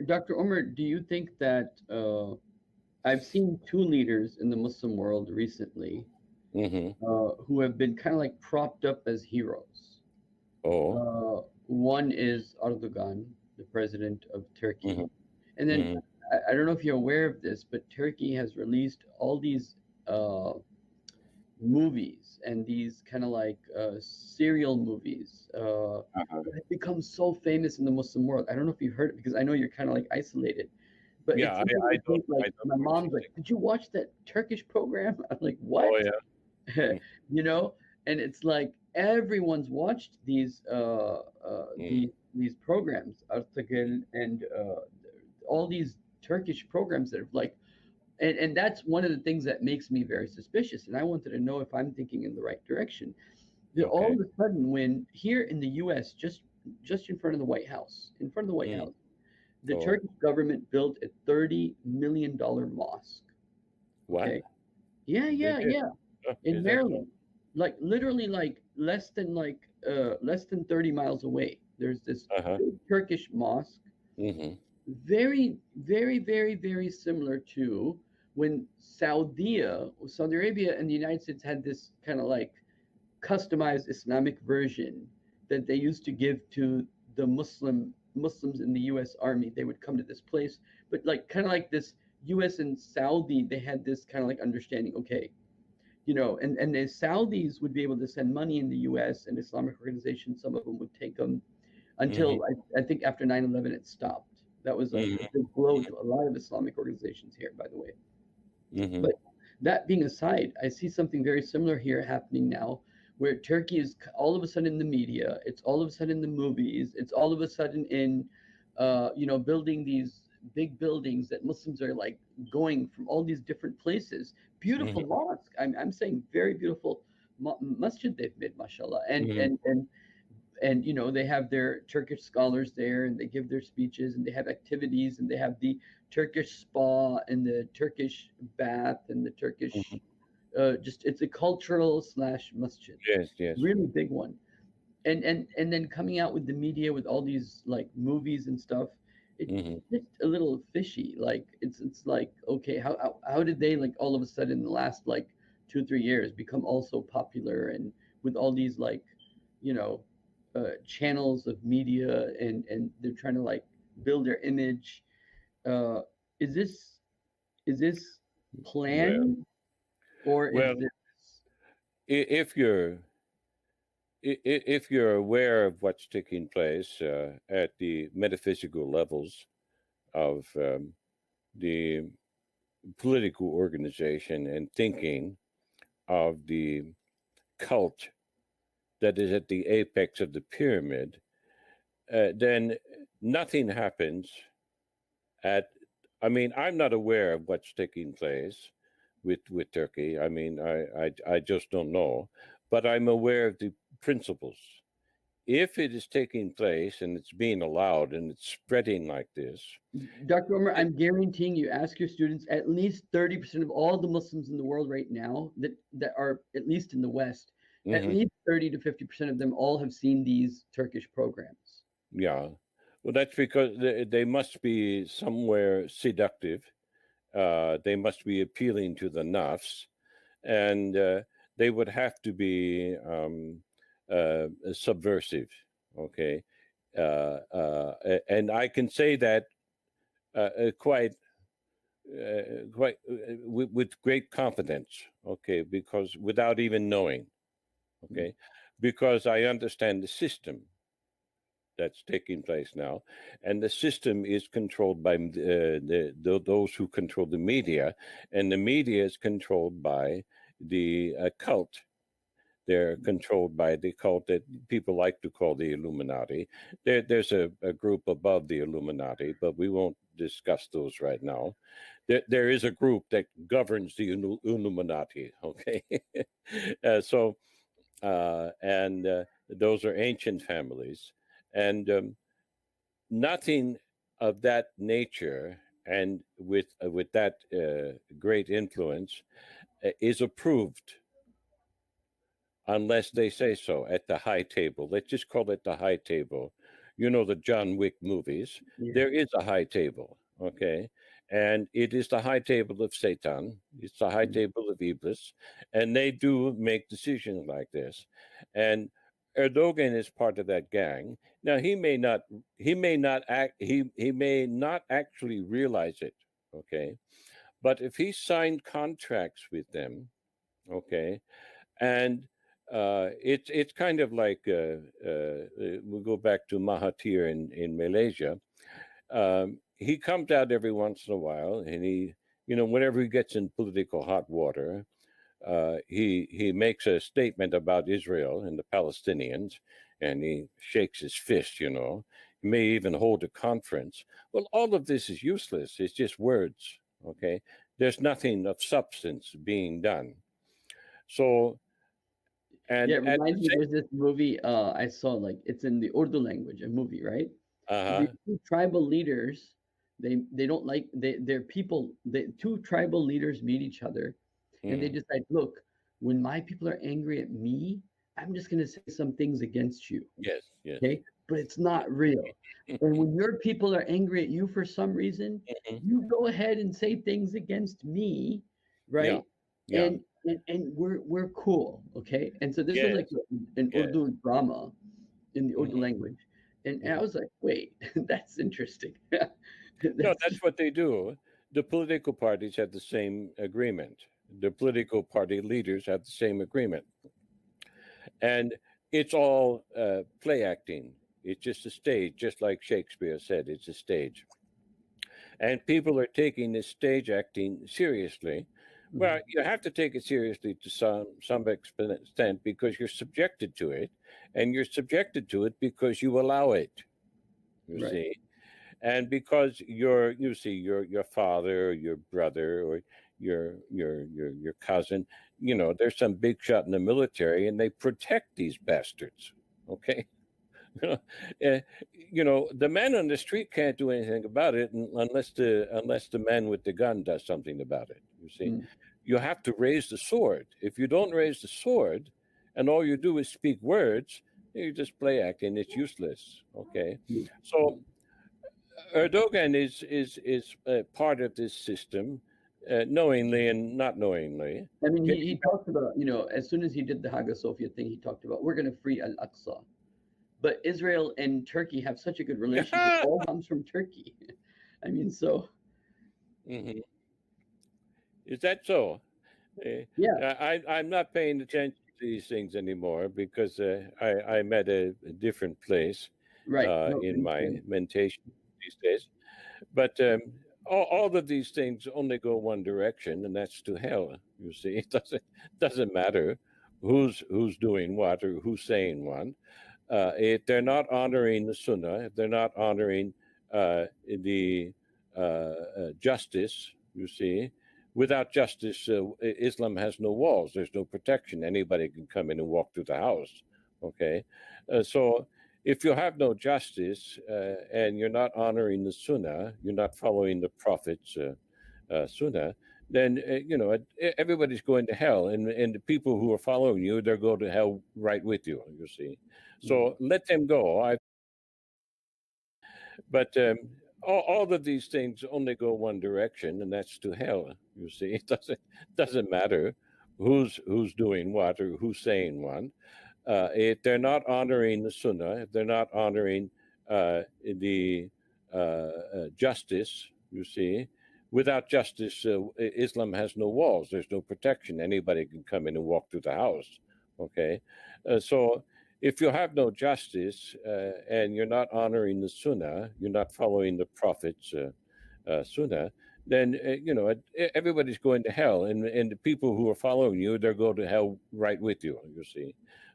Dr. Omar, do you think that I've seen two leaders in the Muslim world recently Mm-hmm. who have been kind of like propped up as heroes. Oh. One is Erdogan, the president of Mm-hmm. Turkey. And then Mm-hmm. I don't know if you're aware of this, but Turkey has released all these uh, movies and these kind of like serial movies Uh-huh. that have become so famous in the Muslim world. I don't know if you've heard it because I know you're kind of like isolated, but Yeah, it's something I think I like don't my watch mom's it. like, "Did you watch that Turkish program?" I'm like, Oh "What?" yeah. Mm-hmm. you know, and it's like everyone's watched Mm-hmm. these programs, Artagel and all these Turkish programs that have like and that's one of the things that makes me very suspicious. And I wanted to know if I'm thinking in the right direction. That all Okay. of a sudden, when here in the U.S., just in front of the White House, in front of the White Mm. House, the Oh, Turkish government built a $30 million mosque. what? Okay, yeah, They yeah, did. yeah, Oh, in is that so? Maryland, like literally like less than 30 miles away. There's this Uh-huh. big Turkish mosque, Mm-hmm. very, very, very, very similar to when Saudi Arabia and the United States had this kind of like customized Islamic version that they used to give to the Muslims in the U.S. Army. They would come to this place, but like kind of like this U.S. and Saudi, they had this kind of like understanding. Okay, and the Saudis would be able to send money in the U.S. and Islamic organizations. Some of them would take them Mm-hmm. until I think after 9/11 it stopped. That was a Mm-hmm. big blow to a lot of Islamic organizations here, by the way. Mm-hmm. But that being aside, I see something very similar here happening now, where Turkey is all of a sudden in the media, it's all of a sudden in the movies, it's all of a sudden in, building these big buildings that Muslims are like going from all these different places. Beautiful Mm-hmm. mosque. I'm saying very beautiful masjid they've made, mashallah. Mm-hmm. And they have their Turkish scholars there and they give their speeches and they have activities and they have the Turkish spa and the Turkish bath and the Mm-hmm. Turkish just it's a cultural slash masjid, Yes, yes. really big one. And then coming out with the media with all these like movies and stuff, it's Mm-hmm. just a little fishy. Like it's like, okay, how did they like all of a sudden in the last like 2 3 years become also popular and with all these like you know channels of media and they're trying to like build their image. uh is this Well, planned or is well, this if if you're aware of what's taking place at the metaphysical levels of the political organization and thinking of the cult that is at the apex of the pyramid, then nothing happens at. I mean, I'm not aware of what's taking place with Turkey. I mean, I just don't know, but I'm aware of the principles. If it is taking place and it's being allowed and it's spreading like this, Dr. Omar, I'm guaranteeing you ask your students at least 30% of all the Muslims in the world right now that are at least in the West, at mhm, least 30 to 50% of them all have seen these Turkish programs. yeah, well, that's because they must be somewhere seductive. They must be appealing to the nafs, and they would have to be subversive. Okay, and I can say that quite with great confidence. Okay, because without even knowing. Mm. Okay, because I understand the system that's taking place now, and the system is controlled by those who control the media, and the media is controlled by the cult. They're controlled by the cult that people like to call the Illuminati. There's a group above the Illuminati, but we won't discuss those right now. There is a group that governs the Illuminati. Okay, so and those are ancient families, and nothing of that nature and with that great influence is approved unless they say so at the high table. Let's just call it the high table. you know, the John Wick movies, Yeah. there is a high table, okay? And it is the high table of Satan, it's the high Mm. table of Iblis, and they do make decisions like this. And Erdogan is part of that gang. Now he may not actually realize it, okay? But if he signed contracts with them, okay, and it's kind of like we go back to Mahathir in Malaysia. He comes out every once in a while, and he, you know, whenever he gets in political hot water, he makes a statement about Israel and the Palestinians, and he shakes his fist. You know, he may even hold a conference. Well, all of this is useless. It's just words. Okay, there's nothing of substance being done. So, and Yeah, it at the reminds me, same, there's this movie I saw, like it's in the Urdu language, a movie, right? The uh-huh, two tribal leaders, they don't like they're people, the two tribal leaders meet each other and they mhm, decide, look, when my people are angry at me, I'm just gonna say some things against you. yes, yes, Okay, but it's not real. And when your people are angry at you for some reason, mhm, you go ahead and say things against me, yeah, right? yeah, And we're cool, okay? And so this was yes, like an yes, Urdu drama in the Urdu mhm, language, and I mhm. was like, wait, that's interesting. No, That's that's what they do. The political parties have the same agreement. The political party leaders have the same agreement. And it's all play acting. It's just a stage, just like Shakespeare said, it's a stage. And people are taking this stage acting seriously. Well, Mhm. you have to take it seriously to some extent because you're subjected to it, and you're subjected to it because you allow it. You Right. see, and because your father or your brother or your cousin, you know, there's some big shot in the military, and they protect these bastards. Okay, uh, you know, the man on the street can't do anything about it unless the man with the gun does something about it. You see, Mm. you have to raise the sword. If you don't raise the sword, and all you do is speak words, you just play acting. It's useless. Okay, Mm. so Erdogan is part of this system, knowingly and not knowingly. I mean, Getting he talked about, as soon as he did the Hagia Sophia thing, he talked about we're going to free Al Aqsa. But Israel and Turkey have such a good relationship. All comes from Turkey. I mean, so Mhm. Is that so? Uh, yeah, I'm not paying attention to these things anymore because I'm at a different place right. No, I in my understand. mentation these days. But all of these things only go one direction, and that's to hell. You see, it doesn't matter who's doing what or who's saying what. If they're not honoring the Sunnah, if they're not honoring the justice, you see, without justice, Islam has no walls. There's no protection. Anybody can come in and walk through the house. Okay, so if you have no justice and you're not honoring the Sunnah, you're not following the Prophet's Sunnah, then you know everybody's going to hell, and the people who are following you, they're going to hell right with you. You see, Mhm. so let them go. But all of these things only go one direction, and that's to hell. You see, it doesn't matter who's doing what or who's saying what. If they're not honoring the Sunnah, if they're not honoring the justice, you see, without justice, Islam has no walls. There's no protection. Anybody can come in and walk through the house. Okay, so if you have no justice and you're not honoring the Sunnah, you're not following the Prophet's Sunnah, then you know everybody's going to hell, and the people who are following you, they're going to hell right with you. You see,